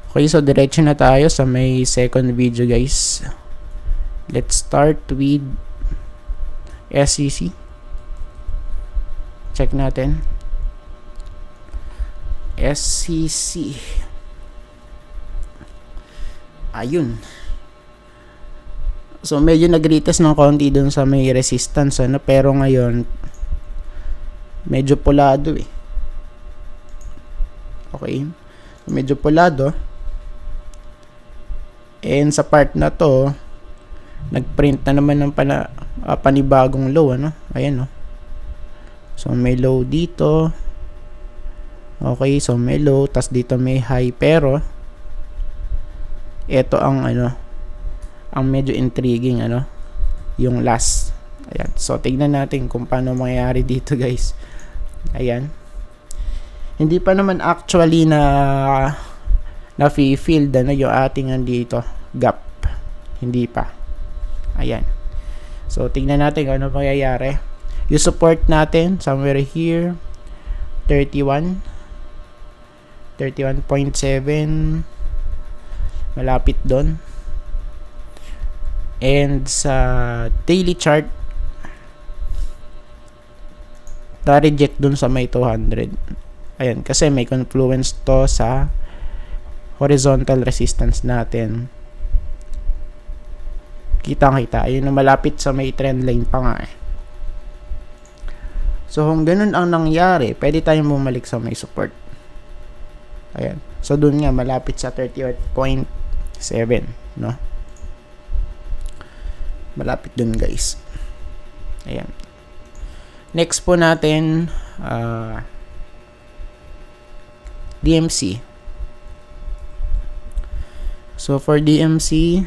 Okay, so diretso na tayo sa may second video, guys. Let's start with SCC. Check natin. SCC. Ayun. So medyo nag-retest ng konti dun sa may resistance, ano, pero ngayon medyo pulado eh. Okay. Medyo pulado. And sa part na to, nagprint na naman ng panibagong low, ano? Ayan, no? So may low dito. Okay, so may low, tas dito may high, pero ito ang ano, ang medyo intriguing, ano, yung last. Ayan. So tignan natin kung paano mangyayari dito, guys. Ayan. Hindi pa naman actually na-fill na yung ating andito gap. Hindi pa. Ayan. So tignan natin kung ano mangyayari. Yung support natin somewhere here 31.7, malapit doon. And sa daily chart, na-reject dun sa may 200. Ayan, kasi may confluence to sa horizontal resistance natin. Kitang-kita. Ayun na, malapit sa may trend line pa nga eh. So kung ganun ang nangyari, pwede tayong bumalik sa may support. Ayan. So dun nga, malapit sa 38.7, no? Malapit dun, guys. Ayan. Next po natin, DMC. So for DMC,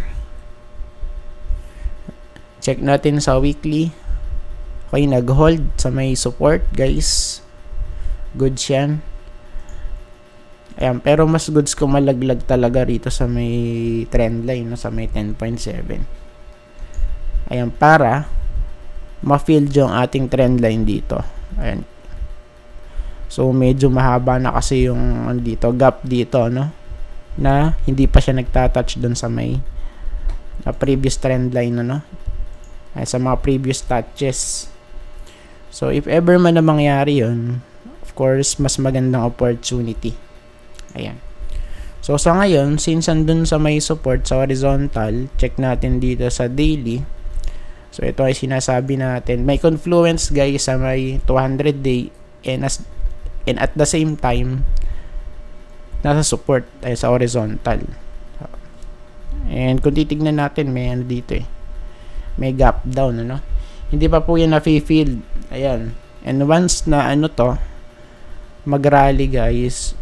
check natin sa weekly. Okay, nag-hold sa may support, guys. Good yan. Ayan, pero mas goods kung malaglag talaga rito sa may trend line, no, sa may 10.7. Ayan, para ma-fill yung ating trend line dito. Ayan. So medyo mahaba na kasi yung dito, gap dito, no, na hindi pa siya nagta-touch dun sa may previous trend line, no, ay, sa mga previous touches. So if ever man na mangyari yun, of course mas magandang opportunity. Ayan. So sa ngayon, since andun sa may support sa horizontal, check natin dito sa daily. So ito ay sinasabi natin, may confluence, guys, sa may 200 day, and at the same time nasa support ay sa horizontal. And kung titignan natin, may ano dito eh, may gap down, ano, hindi pa po yan na-fill. Ayan. And once na ano to mag-rally, guys,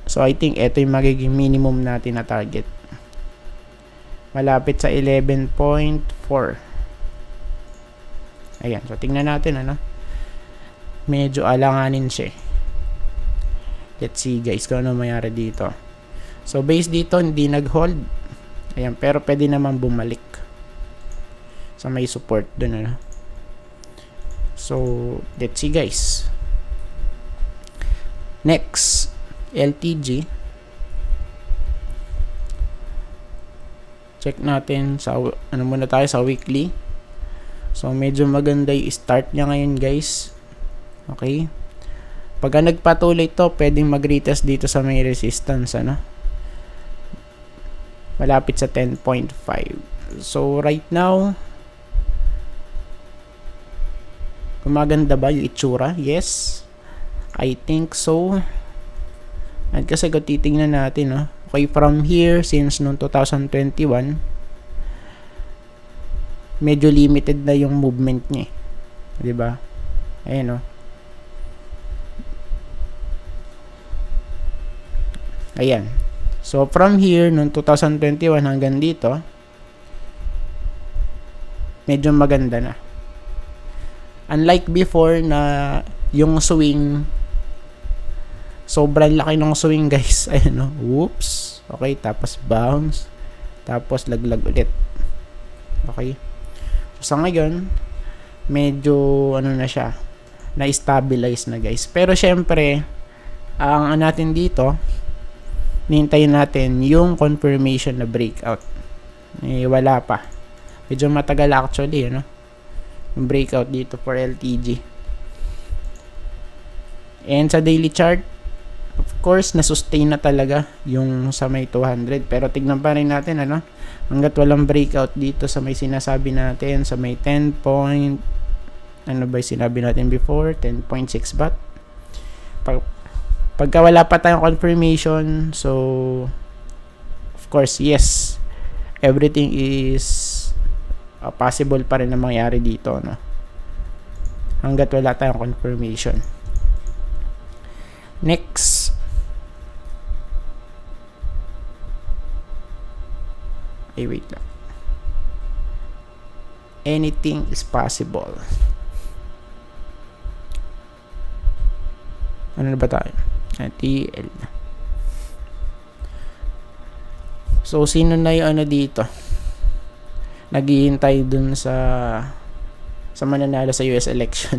so I think ito yung magiging minimum natin na target, malapit sa 11.4. Ayan. So tingnan natin, ano, medyo alanganin siya. Let's see, guys, kung ano mayari dito. So base dito hindi nag-hold. Ayan, pero pwede naman bumalik sa may support dun, ano. So let's see, guys. Next, LTG. Check natin sa ano muna tayo sa weekly. So medyo maganda yung start niya ngayon, guys. Okay. Pagka nagpatuloy to, pwedeng mag-retest dito sa may resistance, ano, malapit sa 10.5. So right now, maganda ba yung itsura? Yes, I think so. At kasi kung titingnan natin, no, okay, from here, since noong 2021, medyo limited na yung movement niya, diba? Ayan, no. Ayan. So from here, noong 2021 hanggang dito, medyo maganda na. Unlike before na yung swing, sobrang laki ng swing, guys. Ayan, no? Whoops. Okay, tapos bounce, tapos laglag ulit. Okay. So sa ngayon, medyo ano na siya, na-stabilize na, guys. Pero syempre, ang natin dito, Hintayin natin yung confirmation na breakout. Wala pa. Medyo matagal actually, ano? Yung breakout dito for LTG. And sa daily chart, of course, na-sustain na talaga yung sa may 200. Pero tignan pa rin natin, ano? Hanggat walang breakout dito sa may sinasabi natin, sa may 10 point, ano ba yung sinabi natin before? 10.6 baht. Pagka wala pa tayong confirmation, so, of course, yes, everything is possible pa rin na mangyari dito, no? Hanggat wala tayong confirmation. Next, wait lang. Anything is possible. Ano na ba tayo? TL. So, sino na yung ano dito? Naghihintay dun sa mananalo sa US election.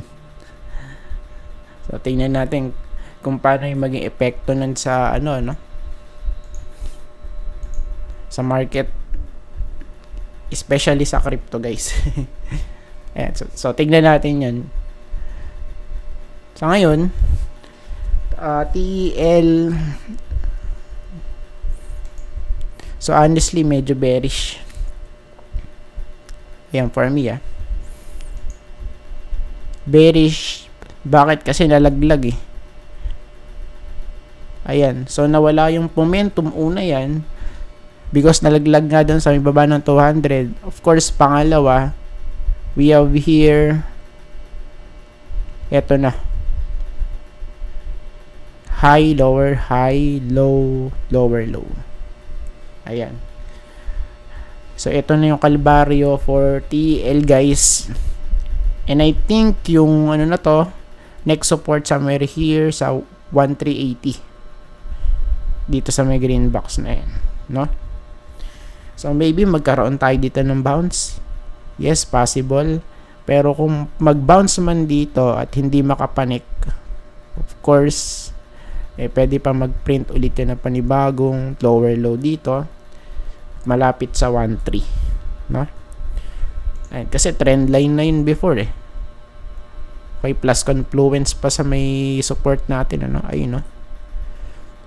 So, tingnan natin kung paano yung maging epekto nun sa ano, no? Sa market. Especially sa crypto, guys. Ayan, so tignan natin yun. Sa ngayon, TL, so honestly medyo bearish. Ayan, for me, bearish. Bakit? Kasi nalaglag eh. Ayan, so nawala yung momentum una yan because nalaglag nga dun sa may baba ng 200. Of course, pangalawa, we have here, eto na, high, lower, high, low, lower, low. Ayan. So, ito na yung kalbaryo for TL, guys. And I think yung ano na to, next support somewhere here sa 1380. Dito sa may green box na yan, no? So, maybe magkaroon tayo dito ng bounce. Yes, possible. Pero kung mag-bounce man dito at hindi makapanik, of course, pwede pa mag-print ulit yun ng panibagong lower low dito. Malapit sa 1.3, no? Ayun, kasi trend line na yun before eh. Okay, plus confluence pa sa may support natin, ano? Ayun, no?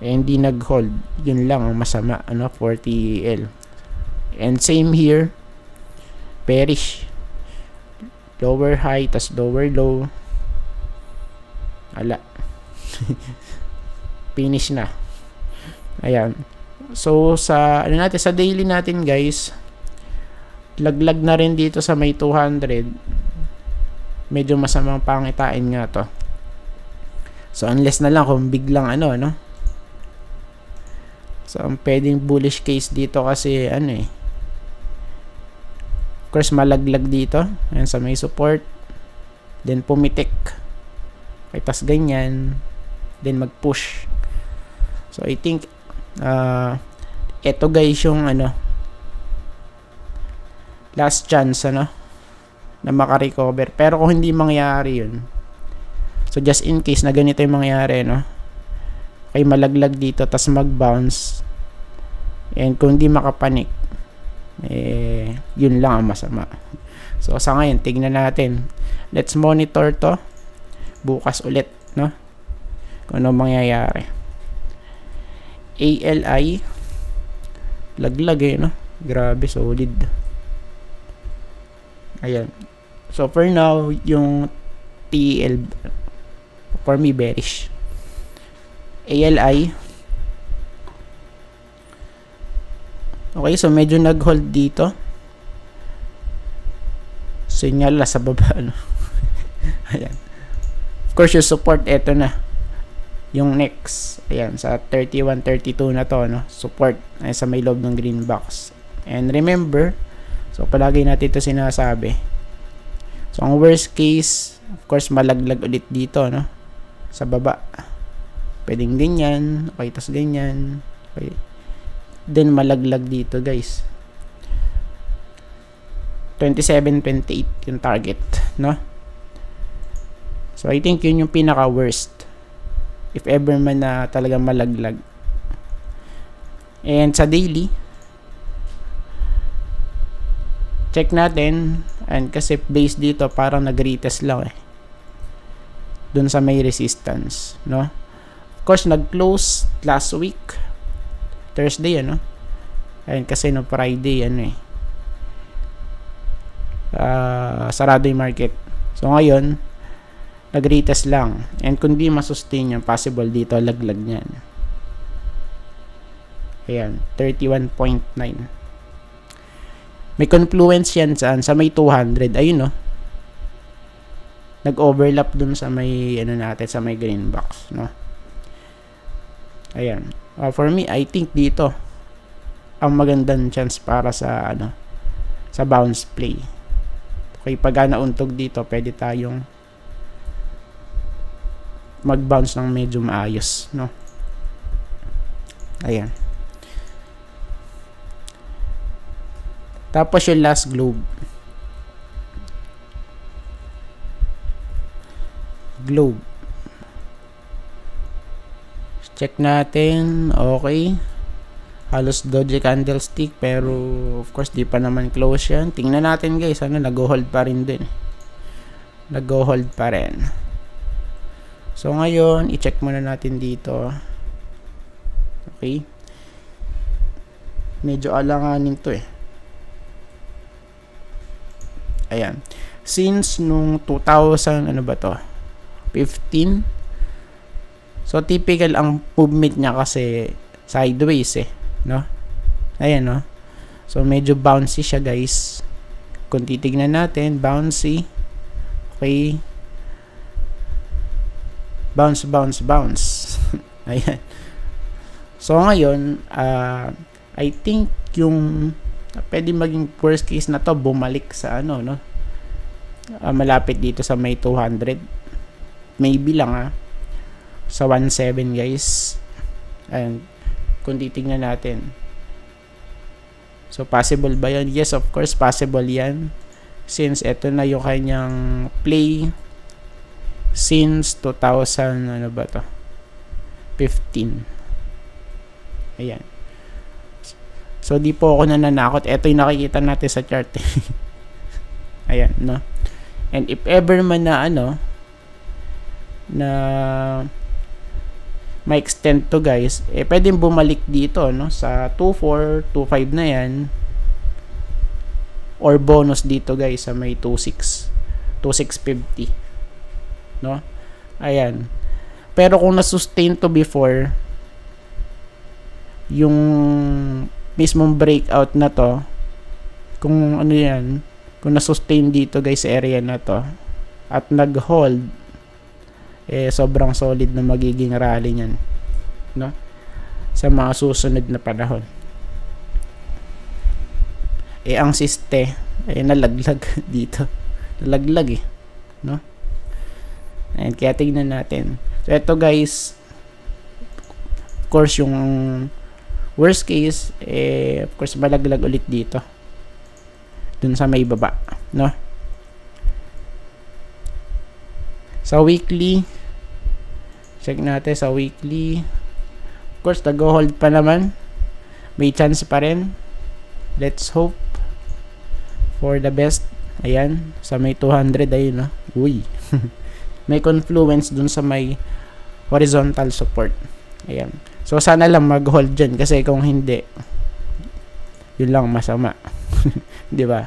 Hindi nag-hold. Yun lang ang masama, ano, for TL. And same here, bearish. Lower high, tas lower low. Ala. Finish na. Ayan. So, sa ano natin, sa daily natin, guys, laglag na rin dito sa may 200. Medyo masamang pangitain nga to. So, unless na lang kung biglang ano, no? So, ang pwedeng bullish case dito kasi, ano eh, of course, malaglag dito. Ayan, sa may support. Then, pumitik. Okay, tas ganyan. Then, mag-push. So, I think, eto guys yung, ano, last chance, ano, na makarecover. Pero kung hindi mangyari yun, so, just in case na ganito yung mangyari, no, okay, malaglag dito, tas mag-bounce. And, kung hindi makapanik, yun lang ang masama. So, sa ngayon, tignan natin. Let's monitor to bukas ulit, no? Kung ano mangyayari. ALI, laglag eh, no? Grabe, solid. Ayan. So, for now, yung TL, for me, bearish. ALI, okay, so medyo nag-hold dito. Sinyal na sa baba, ano? Ayan. Of course, yung support, eto na. Yung next, ayan, sa 31, 32 na to, no? Support, ay sa may loob ng green box. And remember, so palagi natin ito sinasabi. So, ang worst case, of course, malaglag ulit dito, no? Sa baba. Pwedeng ganyan, okay, tas ganyan. Okay. Then, malaglag dito, guys. 27.28 yung target, no? So, I think yun yung pinaka-worst. If ever man na talagang malaglag. And sa daily, check natin, and kasi base dito parang nag-retest lang dun sa may resistance, no? Of course, nag-close last week Thursday, ayun, kasi no Friday, sarado yung market. So ngayon, nag-retest lang, and kung di masustain yan, possible dito laglag niyan. Ayan, 31.9. May confluence yan sa may 200. Ayun, nag-overlap dun sa may natin, sa may green box, no? Ayan. For me, I think dito ang magandang chance para sa sa bounce play. Okay, pag nauntog dito, pwede tayong mag-bounce ng medyo maayos, no? Ayan. Tapos yung last globe. Check natin. Okay. Halos doji candlestick, pero of course di pa naman close yan. Tingnan natin guys, nag-hold pa rin din. Nag-hold pa rin. So ngayon, i-check muna natin dito. Okay. Medyo alanganin to Ayan. Since nung 2000, 15. So, typical ang movement niya kasi sideways no? Ayan, no? So, medyo bouncy siya, guys. Kung titignan natin, bouncy. Okay. Bounce. Ayan. So, ngayon, I think yung pwede maging worst case na to, bumalik sa malapit dito sa may 200, maybe lang sa 17 guys. And kung titignan natin, so possible ba yan? Yes, of course possible yan, since eto na yung kanyang play since 2000 15. Ayan. So, di po ako nananakot. Ito yung nakikita natin sa chart. Ayan, no? And if ever man na, na ma-extend to, guys, pwedeng bumalik dito, no? Sa 2.4, 2.5 na yan. Or bonus dito, guys, sa may 2.6. 2.650. No? Ayan. Pero kung na-sustain to before, yung mismong breakout na to, kung yan, kung na-sustain dito guys sa area na to at nag-hold, sobrang solid na magiging rally niyan, no? Sa mga susunod na panahon. Ang siste nalaglag dito. Nalaglag no? And kaya tingnan natin. So ito guys, of course yung worst case, of course, malaglag ulit dito. Dun sa may baba, no? Sa weekly, check natin sa weekly. Of course, nag-hold pa naman. May chance pa rin. Let's hope for the best. Ayan, sa may 200, ayun, no? Uy. May confluence dun sa may horizontal support. Ayan. So, sana lang mag-hold dyan. Kasi kung hindi, yun lang masama. Diba?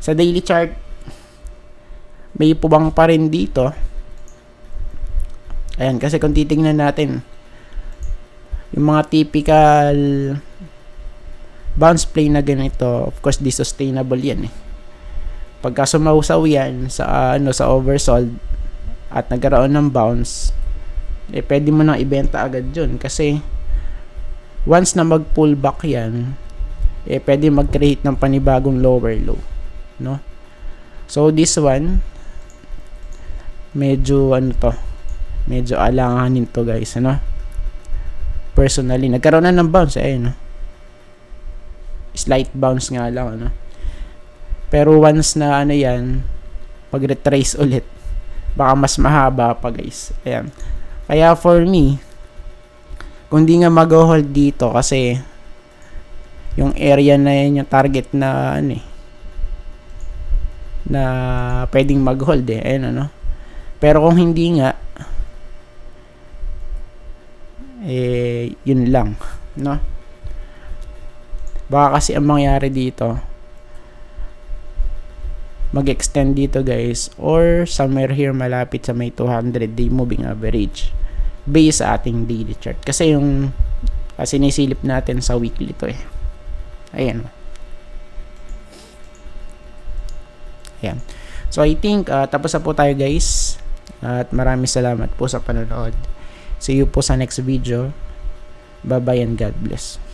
Sa daily chart, may pubang pa rin dito. Ayan. Kasi kung titingnan natin, yung mga typical bounce play na ganito, of course, di sustainable yan Pagka sumausaw yan sa, sa oversold at nagkaroon ng bounce, pwede mo nang ibenta agad yun kasi once na mag-pull back yan, pwede mag-create ng panibagong lower low, no? So this one, medyo medyo alanganin to guys, personally, nagkaroon na ng bounce, slight bounce nga lang, pero once na yan, pag retrace ulit, baka mas mahaba pa guys. Ayan. Kaya for me, kung di nga mag-hold dito kasi yung area na yan yung target na ano na pwedeng mag-hold ayun ano. Pero kung hindi nga yun lang, no? Baka kasi ang mangyari dito, mag-extend dito guys, or somewhere here malapit sa may 200-day moving average based sa ating daily chart. Kasi yung sinisilip natin sa weekly to ayan. Ayan. So I think tapos na po tayo guys, at maraming salamat po sa panonood. See you po sa next video. Bye bye and God bless.